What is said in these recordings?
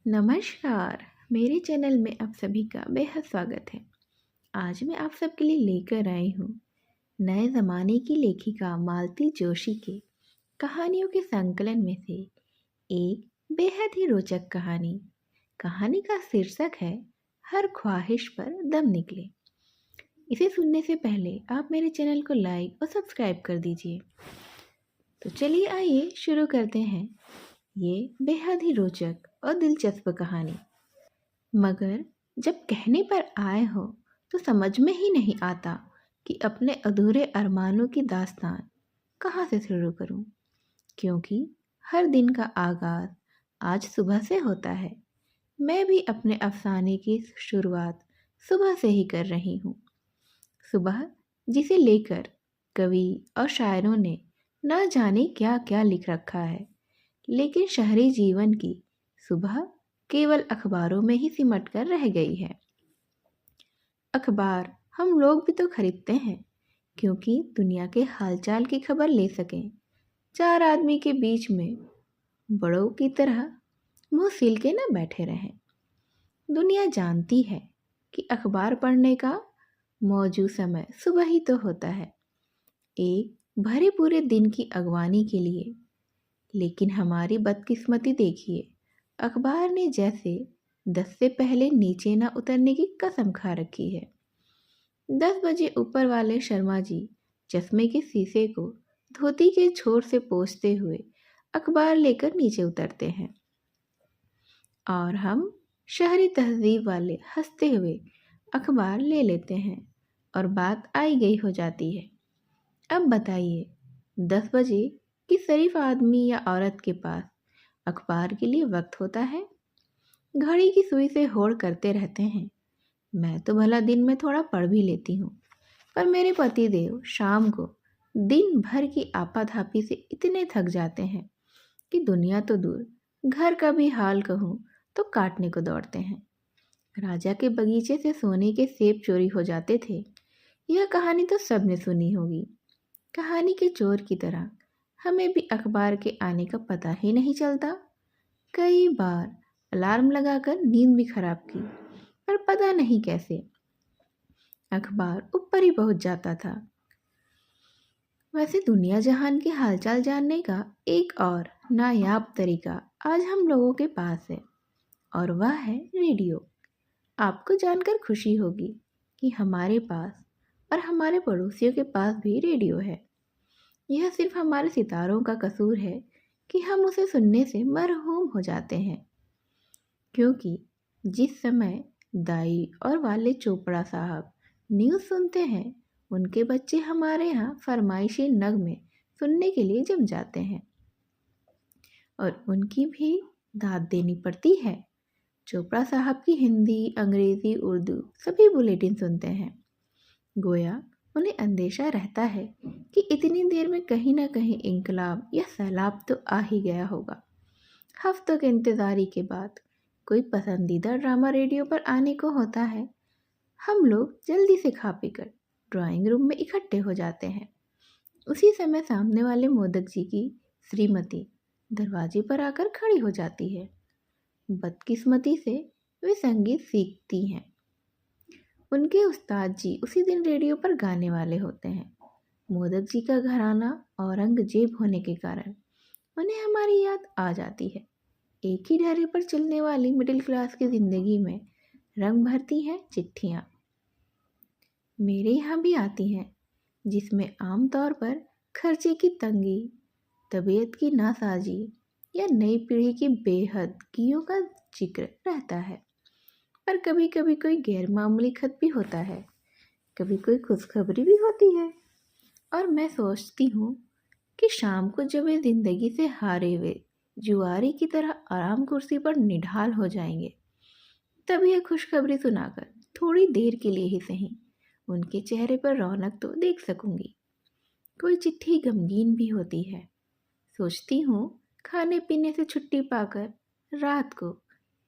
नमस्कार। मेरे चैनल में आप सभी का बेहद स्वागत है। आज मैं आप सबके लिए लेकर आई हूँ नए ज़माने की लेखिका मालती जोशी के कहानियों के संकलन में से एक बेहद ही रोचक कहानी। कहानी का शीर्षक है हर ख्वाहिश पर दम निकले। इसे सुनने से पहले आप मेरे चैनल को लाइक और सब्सक्राइब कर दीजिए। तो चलिए आइए शुरू करते हैं ये बेहद ही रोचक और दिलचस्प कहानी। मगर जब कहने पर आए हो तो समझ में ही नहीं आता कि अपने अधूरे अरमानों की दास्तान कहाँ से शुरू करूं, क्योंकि हर दिन का आगाज आज सुबह से होता है। मैं भी अपने अफसाने की शुरुआत सुबह से ही कर रही हूँ। सुबह जिसे लेकर कवि और शायरों ने न जाने क्या क्या लिख रखा है, लेकिन शहरी जीवन की सुबह केवल अखबारों में ही सिमट कर रह गई है। अखबार हम लोग भी तो खरीदते हैं, क्योंकि दुनिया के हालचाल की खबर ले सकें। चार आदमी के बीच में बड़ों की तरह मुंह सील के न बैठे रहें। दुनिया जानती है कि अखबार पढ़ने का मौजूद समय सुबह ही तो होता है, एक भरे पूरे दिन की अगवानी के लिए। लेकिन हमारी बदकिस्मती देखिए, अखबार ने जैसे 10 से पहले नीचे ना उतरने की कसम खा रखी है। 10 बजे ऊपर वाले शर्मा जी चश्मे के शीशे को धोती के छोर से पोंछते हुए अखबार लेकर नीचे उतरते हैं, और हम शहरी तहजीब वाले हंसते हुए अखबार ले लेते हैं और बात आई गई हो जाती है। अब बताइए, 10 बजे किस शरीफ आदमी या औरत के पास अखबार के लिए वक्त होता है? घड़ी की सुई से होड़ करते रहते हैं। मैं तो भला दिन में थोड़ा पढ़ भी लेती हूँ, पर मेरे पति देव शाम को दिन भर की आपाधापी से इतने थक जाते हैं कि दुनिया तो दूर, घर का भी हाल कहूँ तो काटने को दौड़ते हैं। राजा के बगीचे से सोने के सेब चोरी हो जाते थे, यह कहानी तो सबने सुनी होगी। कहानी के चोर की तरह हमें भी अखबार के आने का पता ही नहीं चलता। कई बार अलार्म लगाकर नींद भी खराब की, पर पता नहीं कैसे अखबार ऊपर ही पहुंच जाता था। वैसे दुनिया जहान के हालचाल जानने का एक और नायाब तरीका आज हम लोगों के पास है, और वह है रेडियो। आपको जानकर खुशी होगी कि हमारे पास और हमारे पड़ोसियों के पास भी रेडियो है। यह सिर्फ हमारे सितारों का कसूर है कि हम उसे सुनने से मरहूम हो जाते हैं, क्योंकि जिस समय दाई और वाले चोपड़ा साहब न्यूज़ सुनते हैं, उनके बच्चे हमारे यहाँ फरमाइशी नगमे सुनने के लिए जम जाते हैं, और उनकी भी दाद देनी पड़ती है। चोपड़ा साहब की हिंदी, अंग्रेज़ी, उर्दू सभी बुलेटिन सुनते हैं। गोया उन्हें अंदेशा रहता है कि इतनी देर में कहीं ना कहीं इंकलाब या सैलाब तो आ ही गया होगा। हफ्तों के इंतज़ारी के बाद कोई पसंदीदा ड्रामा रेडियो पर आने को होता है। हम लोग जल्दी से खा पीकर ड्राइंग रूम में इकट्ठे हो जाते हैं। उसी समय सामने वाले मोदक जी की श्रीमती दरवाजे पर आकर खड़ी हो जाती है। बदकिस्मती से वे संगीत सीखती हैं। उनके उस्ताद जी उसी दिन रेडियो पर गाने वाले होते हैं। मोदक जी का घराना औरंगजेब होने के कारण उन्हें हमारी याद आ जाती है। एक ही ढर्रे पर चलने वाली मिडिल क्लास की ज़िंदगी में रंग भरती हैं चिट्ठियाँ। मेरे यहाँ भी आती हैं, जिसमें आमतौर पर खर्चे की तंगी, तबीयत की नासाजी या नई पीढ़ी की बेहदगियों का जिक्र रहता है। पर कभी कभी कोई गैर मामूली खत भी होता है, कभी कोई खुशखबरी भी होती है। और मैं सोचती हूँ कि शाम को जब वे ज़िंदगी से हारे हुए जुआरी की तरह आराम कुर्सी पर निढाल हो जाएंगे, तब यह खुशखबरी सुनाकर थोड़ी देर के लिए ही सही उनके चेहरे पर रौनक तो देख सकूंगी। कोई चिट्ठी गमगीन भी होती है। सोचती हूँ खाने पीने से छुट्टी पाकर रात को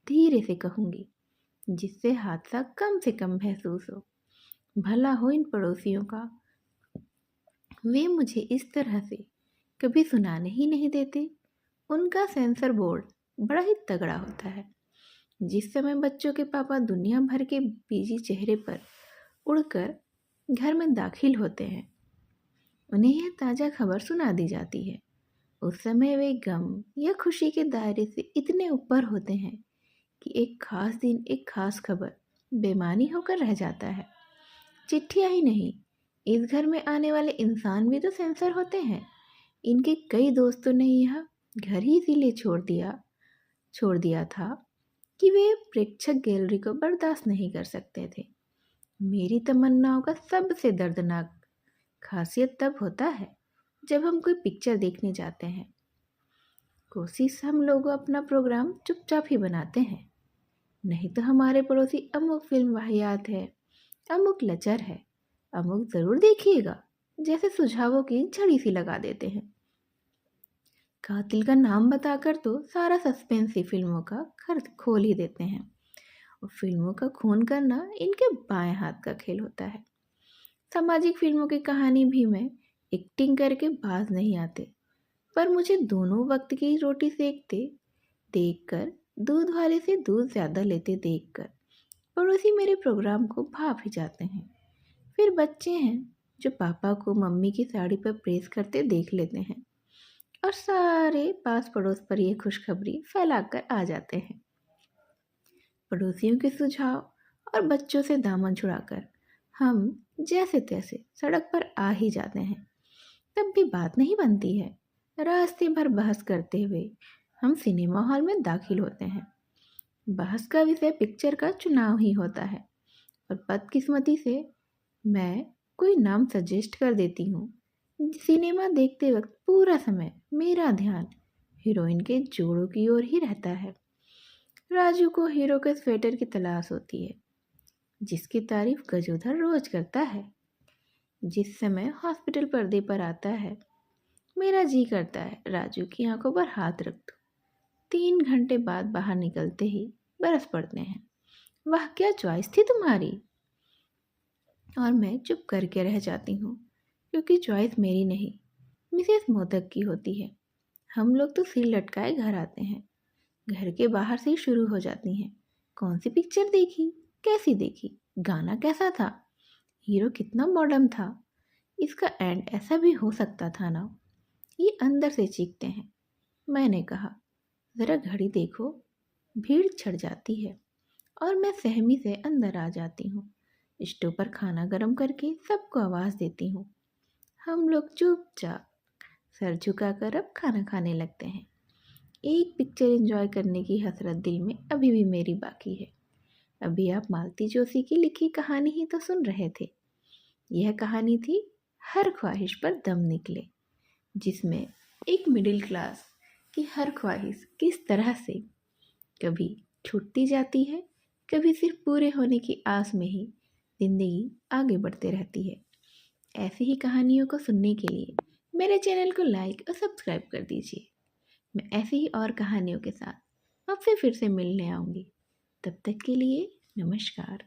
धीरे से कहूँगी, जिससे हादसा कम से कम महसूस हो। भला हो इन पड़ोसियों का, वे मुझे इस तरह से कभी सुनाने ही नहीं देते। उनका सेंसर बोर्ड बड़ा ही तगड़ा होता है। जिस समय बच्चों के पापा दुनिया भर के बिजी चेहरे पर उड़कर घर में दाखिल होते हैं, उन्हें यह ताज़ा खबर सुना दी जाती है। उस समय वे गम या खुशी के दायरे से इतने ऊपर होते हैं कि एक खास दिन, एक खास खबर बेमानी होकर रह जाता है। चिट्ठियाँ ही नहीं, इस घर में आने वाले इंसान भी तो सेंसर होते हैं। इनके कई दोस्तों ने यह घर ही इसीलिए छोड़ दिया था कि वे प्रेक्षक गैलरी को बर्दाश्त नहीं कर सकते थे। मेरी तमन्नाओं का सबसे दर्दनाक खासियत तब होता है जब हम कोई पिक्चर देखने जाते हैं। कोशिश हम लोग अपना प्रोग्राम चुपचाप ही बनाते हैं, नहीं तो हमारे पड़ोसी अमुक फिल्म वाहियात है, अमुक लचर है, अमुक ज़रूर देखिएगा जैसे सुझावों की झड़ी सी लगा देते हैं। कातिल का नाम बताकर तो सारा सस्पेंस ही फिल्मों का खर्च खोल ही देते हैं। और फिल्मों का खून करना इनके बाएं हाथ का खेल होता है। सामाजिक फिल्मों की कहानी भी में एक्टिंग करके बाज नहीं आते, पर मुझे दोनों वक्त की रोटी सेकते देखकर, दूध वाले से दूध ज़्यादा लेते देखकर पड़ोसी मेरे प्रोग्राम को भाप ही जाते हैं। फिर बच्चे हैं जो पापा को मम्मी की साड़ी पर प्रेस करते देख लेते हैं और सारे पास पड़ोस पर यह खुशखबरी फैलाकर आ जाते हैं। पड़ोसियों के सुझाव और बच्चों से दामन छुड़ाकर हम जैसे तैसे सड़क पर आ ही जाते हैं। तब भी बात नहीं बनती है। रास्ते भर बहस करते हुए हम सिनेमा हॉल में दाखिल होते हैं। बहस का विषय पिक्चर का चुनाव ही होता है और बदकिस्मती से मैं कोई नाम सजेस्ट कर देती हूँ। सिनेमा देखते वक्त पूरा समय मेरा ध्यान हीरोइन के जोड़ों की ओर ही रहता है। राजू को हीरो के स्वेटर की तलाश होती है, जिसकी तारीफ गजोधर रोज करता है। जिस समय हॉस्पिटल पर्दे पर आता है, मेरा जी करता है राजू की आंखों पर हाथ रख दूं। 3 घंटे बाद बाहर निकलते ही बरस पड़ते हैं। वाह क्या चॉइस थी तुम्हारी। और मैं चुप करके रह जाती हूँ, क्योंकि चॉइस मेरी नहीं, मिसेस मोदक की होती है। हम लोग तो सिर लटकाए घर आते हैं। घर के बाहर से ही शुरू हो जाती हैं। कौन सी पिक्चर देखी, कैसी देखी, गाना कैसा था, हीरो कितना मॉडर्न था, इसका एंड ऐसा भी हो सकता था ना। ये अंदर से चीखते हैं। मैंने कहा, ज़रा घड़ी देखो। भीड़ छड़ जाती है और मैं सहमी से अंदर आ जाती हूँ। स्टोव पर खाना गर्म करके सबको आवाज़ देती हूँ। हम लोग चुपचाप सर झुकाकर अब खाना खाने लगते हैं। एक पिक्चर एंजॉय करने की हसरत दिल में अभी भी मेरी बाकी है। अभी आप मालती जोशी की लिखी कहानी ही तो सुन रहे थे। यह कहानी थी हर ख्वाहिश पर दम निकले, जिसमें एक मिडिल क्लास की हर ख्वाहिश किस तरह से कभी छूटती जाती है, कभी सिर्फ पूरे होने की आस में ही ज़िंदगी आगे बढ़ते रहती है। ऐसी ही कहानियों को सुनने के लिए मेरे चैनल को लाइक और सब्सक्राइब कर दीजिए। मैं ऐसी ही और कहानियों के साथ आपसे फिर से मिलने आऊँगी। तब तक के लिए नमस्कार।